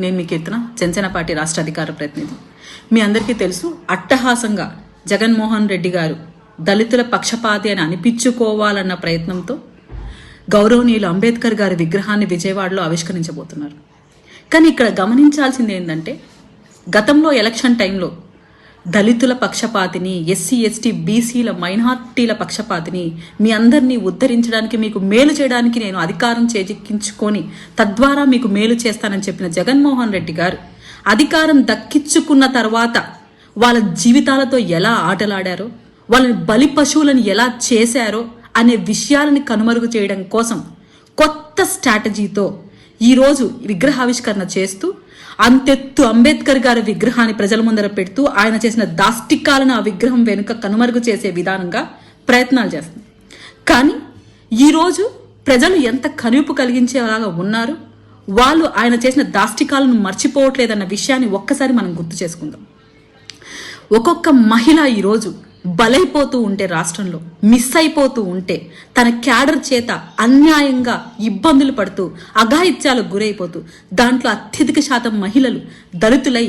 నేను మీ కీర్తన, జనసేన పార్టీ రాష్ట్ర అధికార ప్రతినిధి. మీ అందరికీ తెలుసు, అట్టహాసంగా జగన్మోహన్ రెడ్డి గారు దళితుల పక్షపాతి అని అనిపించుకోవాలన్న ప్రయత్నంతో గౌరవనీయులు అంబేద్కర్ గారి విగ్రహాన్ని విజయవాడలో ఆవిష్కరించబోతున్నారు. కానీ ఇక్కడ గమనించాల్సింది ఏంటంటే, గతంలో ఎలక్షన్ టైంలో దళితుల పక్షపాతిని, ఎస్సీ ఎస్టీ బీసీల మైనార్టీల పక్షపాతిని, మీ అందరినీ ఉద్ధరించడానికి, మీకు మేలు చేయడానికి నేను అధికారం చేజిక్కించుకొని తద్వారా మీకు మేలు చేస్తానని చెప్పిన జగన్మోహన్ రెడ్డి గారు అధికారం దక్కించుకున్న తర్వాత వాళ్ళ జీవితాలతో ఎలా ఆటలాడారో, వాళ్ళని బలి పశువులను ఎలా చేశారో అనే విషయాలని కనుమరుగు చేయడం కోసం కొత్త స్ట్రాటజీతో ఈరోజు విగ్రహావిష్కరణ చేస్తూ అంతెత్తు అంబేద్కర్ గారి విగ్రహాన్ని ప్రజల ముందర పెడుతూ ఆయన చేసిన దాష్టికాలను ఆ విగ్రహం వెనుక కనుమరుగు చేసే విధానంగా ప్రయత్నాలు చేస్తుంది. కానీ ఈరోజు ప్రజలు ఎంత కనువిప్పు కలిగించేలాగా ఉన్నారు, వాళ్ళు ఆయన చేసిన దాష్టికాలను మర్చిపోవట్లేదన్న విషయాన్ని ఒక్కసారి మనం గుర్తు చేసుకుందాం. ఒక్కొక్క మహిళ ఈరోజు బలైపోతూ ఉంటే, రాష్ట్రంలో మిస్ అయిపోతూ ఉంటే, తన క్యాడర్ చేత అన్యాయంగా ఇబ్బందులు పడుతూ అఘాయిత్యాలకు గురైపోతూ, దాంట్లో అత్యధిక శాతం మహిళలు దళితులై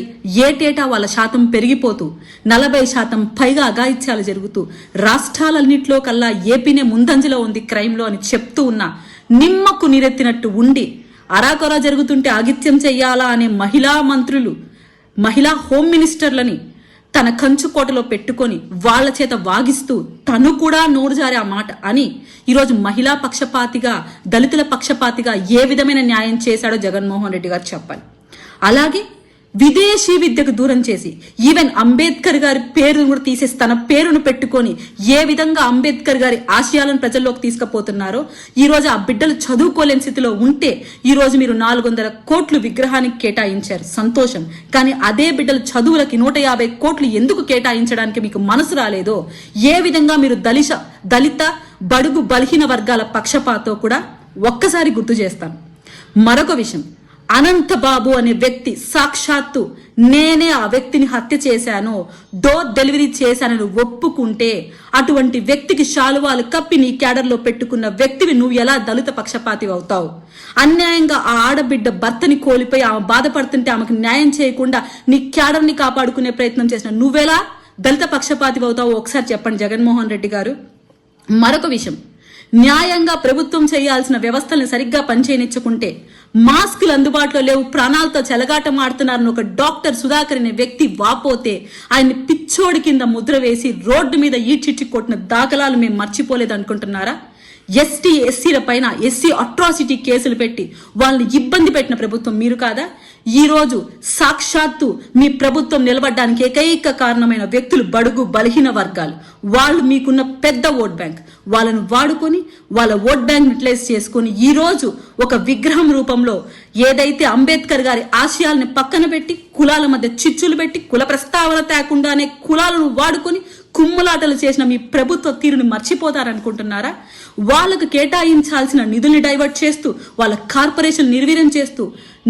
ఏటేటా వాళ్ళ శాతం పెరిగిపోతూ 40% పైగా అఘాయిత్యాలు జరుగుతూ రాష్ట్రాలన్నింటిలో కల్లా ఏపీనే ముందంజలో ఉంది క్రైమ్లో అని చెప్తూ ఉన్న, నిమ్మకు నీరెత్తినట్టు ఉండి అరాకొరా జరుగుతుంటే ఆగిత్యం చెయ్యాలా అనే మహిళా మంత్రులు, మహిళా హోమ్ మినిస్టర్లని తన కంచుకోటలో పెట్టుకొని వాళ్ళ చేత వాగిస్తూ తను కూడా నోరు జారే ఆ మాట అని ఈరోజు మహిళా పక్షపాతిగా, దళితుల పక్షపాతిగా ఏ విధమైన న్యాయం చేశాడో జగన్మోహన్ రెడ్డి గారు చెప్పాలి. అలాగే విదేశీ విద్యకు దూరం చేసి, ఈవెన్ అంబేద్కర్ గారి పేరును కూడా తీసేసి తన పేరును పెట్టుకొని ఏ విధంగా అంబేద్కర్ గారి ఆశయాలను ప్రజల్లోకి తీసుకుపోతున్నారో, ఈరోజు ఆ బిడ్డలు చదువుకోలేని స్థితిలో ఉంటే ఈరోజు మీరు 400 కోట్లు విగ్రహానికి కేటాయించారు, సంతోషం. కానీ అదే బిడ్డలు చదువులకి 150 కోట్లు ఎందుకు కేటాయించడానికి మీకు మనసు రాలేదో, ఏ విధంగా మీరు దళిత బడుగు బలహీన వర్గాల పక్షపాతో కూడా ఒక్కసారి గుర్తు చేస్తాను. మరొక విషయం, అనంతబాబు అనే వ్యక్తి సాక్షాత్తు నేనే ఆ వ్యక్తిని హత్య చేశాను, డోర్ డెలివరీ చేశానని ఒప్పుకుంటే, అటువంటి వ్యక్తికి శాలువాలు కప్పి నీ క్యాడర్లో పెట్టుకున్న వ్యక్తివి నువ్వు ఎలా దళిత పక్షపాతి అవుతావు? అన్యాయంగా ఆ ఆడబిడ్డ భర్తని కోల్పోయి ఆమె బాధపడుతుంటే ఆమెకు న్యాయం చేయకుండా నీ క్యాడర్ని కాపాడుకునే ప్రయత్నం చేసిన నువ్వెలా దళిత పక్షపాతి అవుతావు? ఒకసారి చెప్పండి జగన్మోహన్ రెడ్డి గారు. మరొక విషయం, న్యాయంగా ప్రభుత్వం చేయాల్సిన వ్యవస్థల్ని సరిగ్గా పనిచేయనిచ్చుకుంటే మాస్కులు అందుబాటులో లేవు, ప్రాణాలతో చెలగాటం ఆడుతున్నారని ఒక డాక్టర్ సుధాకర్ అనే వ్యక్తి వాపోతే ఆయన్ని పిచ్చోడి కింద ముద్ర వేసి రోడ్డు మీద ఈడ్చిచ్చి కొట్టిన దాఖలాలు మేము మర్చిపోలేదు అనుకుంటున్నారా? ఎస్టీ ఎస్సీల పైన ఎస్సీ అట్రాసిటీ కేసులు పెట్టి వాళ్ళని ఇబ్బంది పెట్టిన ప్రభుత్వం మీరు కాదా? ఈరోజు సాక్షాత్తు మీ ప్రభుత్వం నిలబడడానికి ఏకైక కారణమైన వ్యక్తులు బడుగు బలహీన వర్గాలు. వాళ్ళు మీకున్న పెద్ద ఓట్ బ్యాంక్, వాళ్ళను వాడుకొని వాళ్ళ ఓట్ బ్యాంక్ యూటిలైజ్ చేసుకొని ఈరోజు ఒక విగ్రహం రూపంలో ఏదైతే అంబేద్కర్ గారి ఆశయాల్ని పక్కన పెట్టి కులాల మధ్య చిచ్చులు పెట్టి కుల ప్రస్తావన తేకుండానే కులాలను వాడుకొని కుమ్ములాటలు చేసిన మీ ప్రభుత్వ తీరుని మర్చిపోతారనుకుంటున్నారా? వాళ్ళకు కేటాయించాల్సిన నిధుల్ని డైవర్ట్ చేస్తూ, వాళ్ళ కార్పొరేషన్ నిర్వీర్యం చేస్తూ,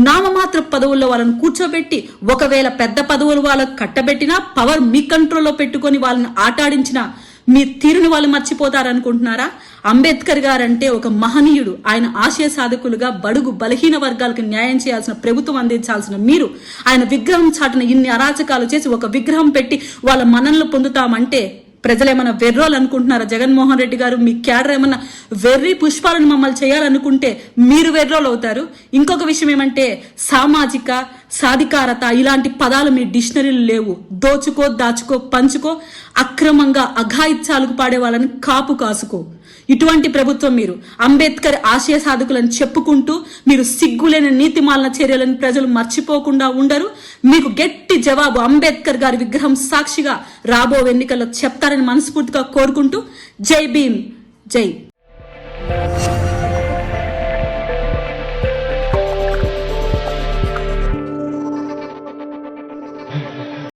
నామమాత్ర పదవుల్లో వాళ్ళని కూర్చోబెట్టి, ఒకవేళ పెద్ద పదవులు వాళ్ళకు కట్టబెట్టినా పవర్ మీ కంట్రోల్లో పెట్టుకొని వాళ్ళని ఆటాడించిన మీ తీరుని వాళ్ళు మర్చిపోతారనుకుంటున్నారా? అంబేద్కర్ గారంటే ఒక మహనీయుడు. ఆయన ఆశయ సాధకులుగా బడుగు బలహీన వర్గాలకు న్యాయం చేయాల్సిన ప్రభుత్వం అందించాల్సిన మీరు ఆయన విగ్రహం చాటున ఇన్ని అరాచకాలు చేసి ఒక విగ్రహం పెట్టి వాళ్ళ మన్ననలు పొందుతామంటే ప్రజలేమన్నా వెర్రోలు అనుకుంటున్నారా? జగన్మోహన్ రెడ్డి గారు, మీ క్యాడర్ ఏమన్నా వెర్రి పుష్పాలను మమ్మల్ని చేయాలనుకుంటే మీరు వెర్రోలు అవుతారు. ఇంకొక విషయం ఏమంటే, సామాజిక సాధికారత ఇలాంటి పదాలు మీ డిక్షనరీలు లేవు. దోచుకో, దాచుకో, పంచుకో, అక్రమంగా అఘాయిత్యాలకు పాడే వాళ్ళని కాపు కాసుకో. ఇటువంటి ప్రభుత్వం మీరు. అంబేద్కర్ ఆశయ సాధకులను చెప్పుకుంటూ మీరు సిగ్గులేని నీతిమాలిన చర్యలను ప్రజలు మర్చిపోకుండా ఉండరు. మీకు గట్టి జవాబు అంబేద్కర్ గారి విగ్రహం సాక్షిగా రాబో ఎన్నికల్లో చెప్తారని మనస్ఫూర్తిగా కోరుకుంటూ, జై భీమ్, జై